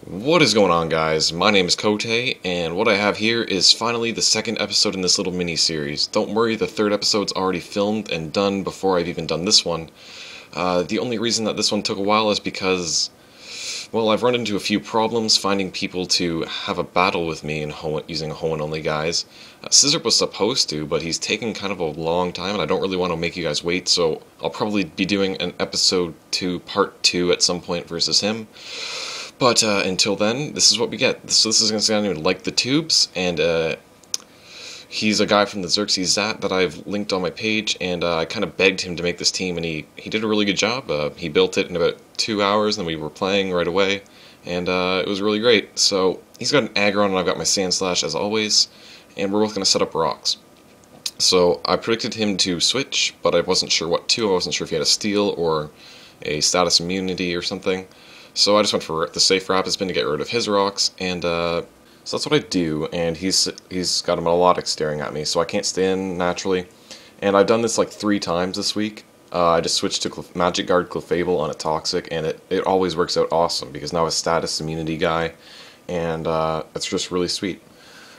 What is going on, guys? My name is Cote, and what I have here is finally the second episode in this little mini-series. Don't worry, the third episode's already filmed and done before I've even done this one. The only reason that this one took a while is because, well, I've run into a few problems finding people to have a battle with me in Hoenn, using Hoenn-only guys. Scissor was supposed to, but he's taking kind of a long time, and I don't really want to make you guys wait, so I'll probably be doing an episode 2, part 2 at some point versus him. But until then, this is what we get. So this is going to sound like the Tubes, and he's a guy from the Xat that I've linked on my page, and I kind of begged him to make this team, and he did a really good job. He built it in about 2 hours, and then we were playing right away, and it was really great. So he's got an Aggron, and I've got my Sand Slash as always, and we're both going to set up rocks. So I predicted him to switch, but I wasn't sure what to. I wasn't sure if he had a steal or a status immunity or something. So I just went for the safe route has been to get rid of his rocks, and so that's what I do, and he's got a melodic staring at me, so I can't stand naturally. And I've done this like 3 times this week. I just switched to Magic Guard Clefable on a Toxic, and it always works out awesome, because now a status immunity guy, and it's just really sweet.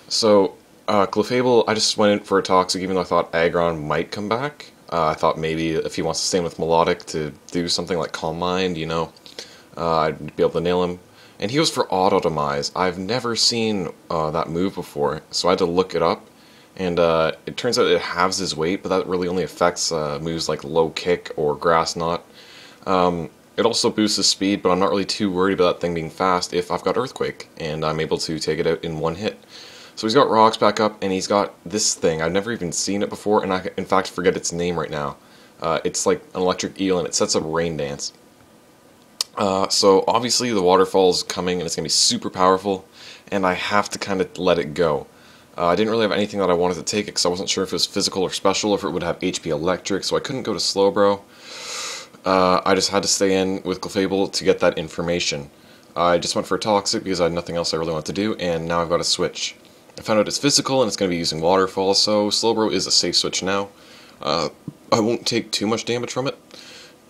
So Clefable, I just went in for a Toxic, even though I thought Aggron might come back. I thought maybe if he wants to stay with Melodic to do something like Calm Mind, you know, I'd be able to nail him. And he goes for auto-demise. I've never seen that move before, so I had to look it up. And it turns out it halves his weight, but that really only affects moves like Low Kick or Grass Knot. It also boosts his speed, but I'm not really too worried about that thing being fast if I've got Earthquake, and I'm able to take it out in one hit. So he's got Rocks back up, and he's got this thing. I've never even seen it before, and I in fact forget its name right now. It's like an electric eel, and it sets up Rain Dance. So obviously the waterfall's coming and it's going to be super powerful, and I have to kind of let it go. I didn't really have anything that I wanted to take it because I wasn't sure if it was physical or special, or if it would have HP electric, so I couldn't go to Slowbro. I just had to stay in with Clefable to get that information. I just went for Toxic because I had nothing else I really wanted to do, and now I've got to switch. I found out it's physical and it's going to be using Waterfall, so Slowbro is a safe switch now. I won't take too much damage from it,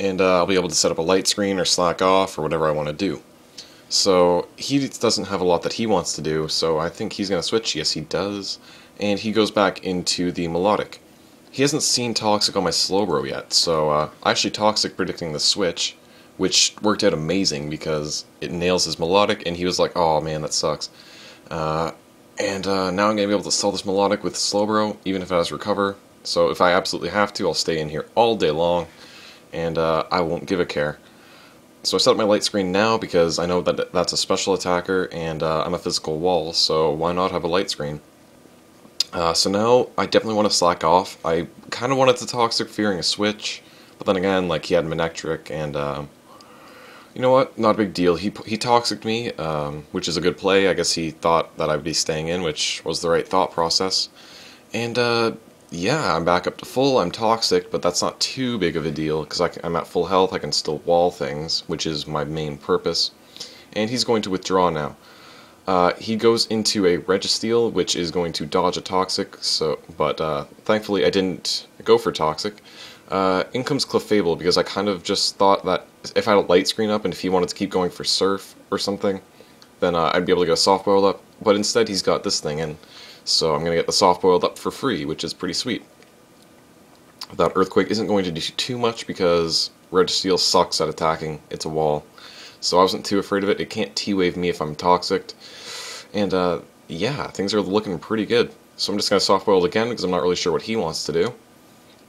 and I'll be able to set up a light screen or slack off or whatever I want to do. So he doesn't have a lot that he wants to do, so I think he's going to switch. Yes, he does. And he goes back into the Melodic. He hasn't seen Toxic on my Slowbro yet, so I actually Toxic predicting the switch, which worked out amazing because it nails his Melodic, and he was like, oh man, that sucks. Now I'm going to be able to sell this Melodic with Slowbro, even if it has Recover. So if I absolutely have to, I'll stay in here all day long, and I won't give a care. So I set up my light screen now because I know that that's a special attacker, and I'm a physical wall, so why not have a light screen? So now I definitely want to slack off. I kind of wanted to Toxic fearing a switch, but then again, like, he had Manectric, and you know what, not a big deal. He Toxic'd me, which is a good play. I guess he thought that I'd be staying in, which was the right thought process. And yeah, I'm back up to full. I'm Toxic, but that's not too big of a deal, because I'm at full health. I can still wall things, which is my main purpose. And he's going to withdraw now. He goes into a Registeel, which is going to dodge a Toxic, but thankfully I didn't go for Toxic. In comes Clefable, because I kind of just thought that if I had a light screen up, and if he wanted to keep going for Surf or something, then I'd be able to get a Soft Boiled up, but instead he's got this thing in. So I'm going to get the Soft Boiled up for free, which is pretty sweet. That Earthquake isn't going to do too much because Registeel sucks at attacking. It's a wall. So I wasn't too afraid of it. It can't T-Wave me if I'm Toxic. And yeah, things are looking pretty good. So I'm just going to Soft Boiled again because I'm not really sure what he wants to do.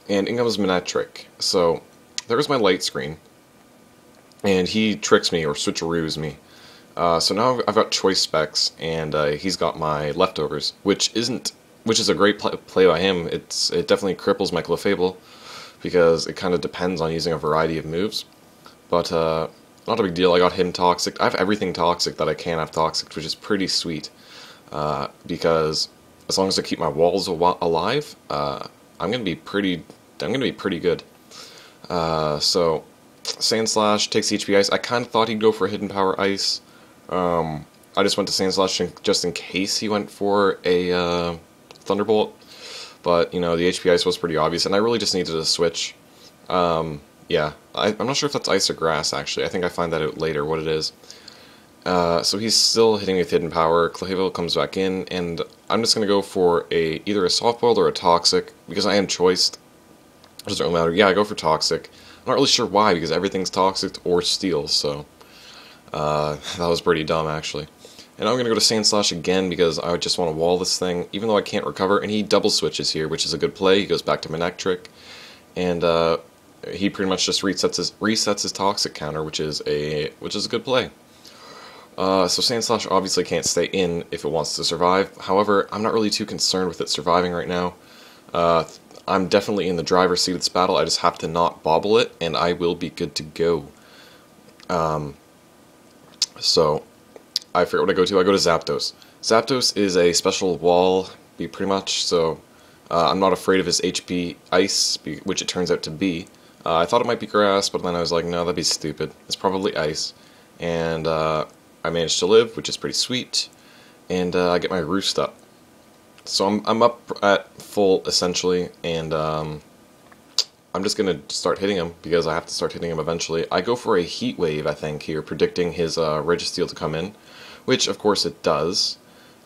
And in comes Manectric. So there's my light screen. And he tricks me or switcheroos me. So now I've got choice specs, and he's got my leftovers, which is a great play by him. It definitely cripples my Clefable, because it kind of depends on using a variety of moves. But not a big deal. I got him Toxic. I have everything Toxic that I can have Toxic, which is pretty sweet. Because as long as I keep my walls alive, I'm gonna be pretty good. So Sand Slash takes HP Ice. I kind of thought he'd go for Hidden Power Ice. I just went to Sand Slash just in case he went for a Thunderbolt, but you know, the HP Ice was pretty obvious, and I really just needed a switch. Yeah, I'm not sure if that's Ice or Grass, actually. I think I find that out later what it is. So he's still hitting with hidden power. Clavel comes back in, and I'm just going to go for either a soft-boiled or a toxic, because I am choiced. It doesn't really matter. Yeah, I go for toxic. I'm not really sure why, because everything's toxic or steel, so that was pretty dumb, actually. And I'm going to go to Sandslash again, because I just want to wall this thing, even though I can't recover, and he double switches here, which is a good play. He goes back to Manectric, and he pretty much just resets his toxic counter, which is a good play. So Sandslash obviously can't stay in if it wants to survive. However, I'm not really too concerned with it surviving right now. I'm definitely in the driver's seat of this battle. I just have to not bobble it, and I will be good to go. So I forget what I go to. I go to Zapdos. Zapdos is a special wall, pretty much. So I'm not afraid of his HP ice, which it turns out to be. I thought it might be grass, but then I was like, no, that'd be stupid. It's probably ice, and I managed to live, which is pretty sweet, and I get my roost up. So I'm up at full, essentially, and I'm just going to start hitting him, because I have to start hitting him eventually. I go for a Heat Wave, I think, here, predicting his Registeel to come in, which, of course, it does.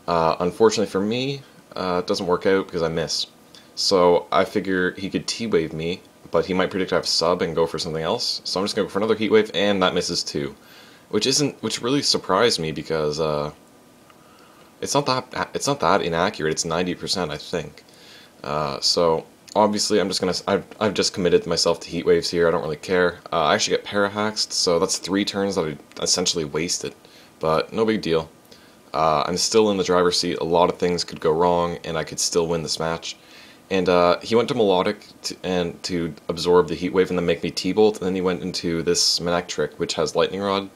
Unfortunately for me, it doesn't work out, because I miss. So I figure he could T-Wave me, but he might predict I have Sub and go for something else. So I'm just going to go for another Heat Wave, and that misses too. Which really surprised me, because it's not that inaccurate. It's 90%, I think. So obviously I've just committed myself to Heat Waves here. I don't really care. I actually get Parahaxed, so that's 3 turns that I essentially wasted, but no big deal. I'm still in the driver's seat. A lot of things could go wrong, and I could still win this match. And he went to Melodic to absorb the Heat Wave and then make me T-Bolt, and then he went into this Manectric, which has Lightning Rod,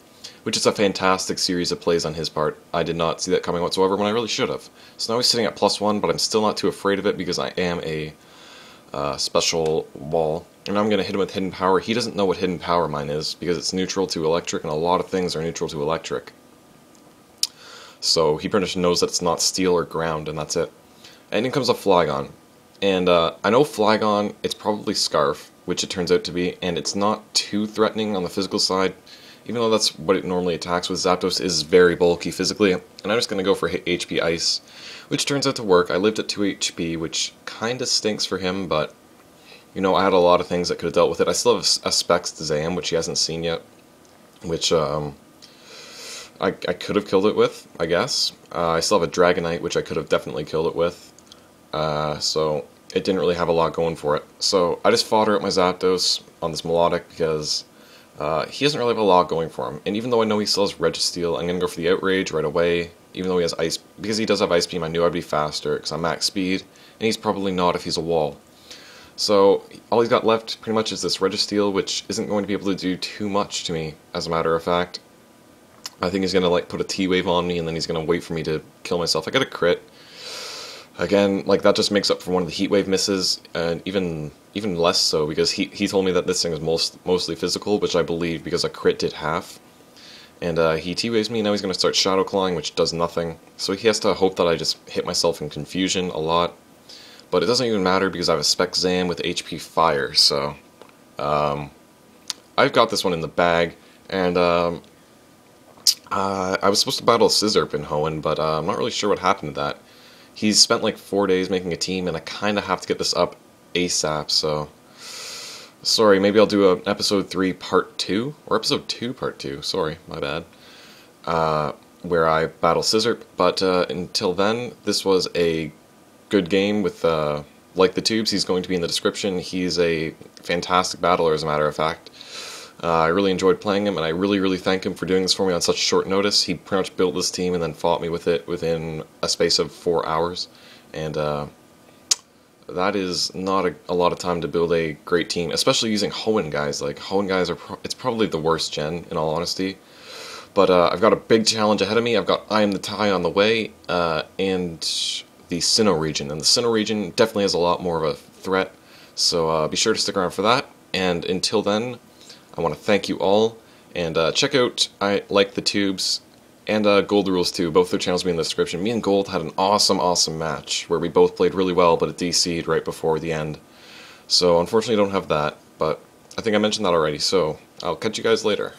which is a fantastic series of plays on his part. I did not see that coming whatsoever when I really should have. So now he's sitting at +1, but I'm still not too afraid of it, because I am a special wall. And I'm going to hit him with Hidden Power. He doesn't know what Hidden Power mine is, because it's neutral to electric, and a lot of things are neutral to electric. So he pretty much knows that it's not steel or ground, and that's it. And in comes a Flygon. And I know Flygon, it's probably Scarf, which it turns out to be, and it's not too threatening on the physical side, even though that's what it normally attacks with. Zapdos is very bulky physically, and I'm just going to go for HP Ice, which turns out to work. I lived at 2 HP, which kind of stinks for him, but, you know, I had a lot of things that could have dealt with it. I still have a Specs Zam, which he hasn't seen yet, which I could have killed it with, I guess. I still have a Dragonite, which I could have definitely killed it with, so it didn't really have a lot going for it. So I just fodder out my Zapdos on this Melodic, because he doesn't really have a lot going for him. And even though I know he still has Registeel, I'm going to go for the Outrage right away, even though he has Ice. Because he does have Ice Beam, I knew I'd be faster, because I'm max speed, and he's probably not if he's a wall. So all he's got left pretty much is this Registeel, which isn't going to be able to do too much to me, as a matter of fact. I think he's going to like put a T-Wave on me, and then he's going to wait for me to kill myself. I got a crit. Again, like, that just makes up for one of the Heat Wave misses, and even less so, because he told me that this thing is mostly physical, which I believe, because a crit did half. And he T-Waves me, and now he's going to start Shadow Clawing, which does nothing. So he has to hope that I just hit myself in confusion a lot. But it doesn't even matter, because I have a Spec Zam with HP Fire, so I've got this one in the bag. And I was supposed to battle Scissorp in Hoenn, but I'm not really sure what happened to that. He's spent like 4 days making a team, and I kind of have to get this up ASAP, so sorry, maybe I'll do an episode 3 part 2, or episode 2 part 2, sorry, my bad, where I battle Scissorp. But until then, this was a good game with LikeTehTubez. He's going to be in the description. He's a fantastic battler, as a matter of fact. I really enjoyed playing him, and I really thank him for doing this for me on such short notice. He pretty much built this team and then fought me with it within a space of 4 hours, and that is not a lot of time to build a great team, especially using Hoenn guys. Like, Hoenn guys it's probably the worst gen, in all honesty. But I've got a big challenge ahead of me. I've got I Am the Tai on the way, and the Sinnoh region. And the Sinnoh region definitely has a lot more of a threat, so be sure to stick around for that. And until then, I want to thank you all, and check out LikeTehTubez and Gold Rules too. Both their channels will be in the description. Me and Gold had an awesome match where we both played really well, but it DC'd right before the end. So unfortunately I don't have that, but I think I mentioned that already, so I'll catch you guys later.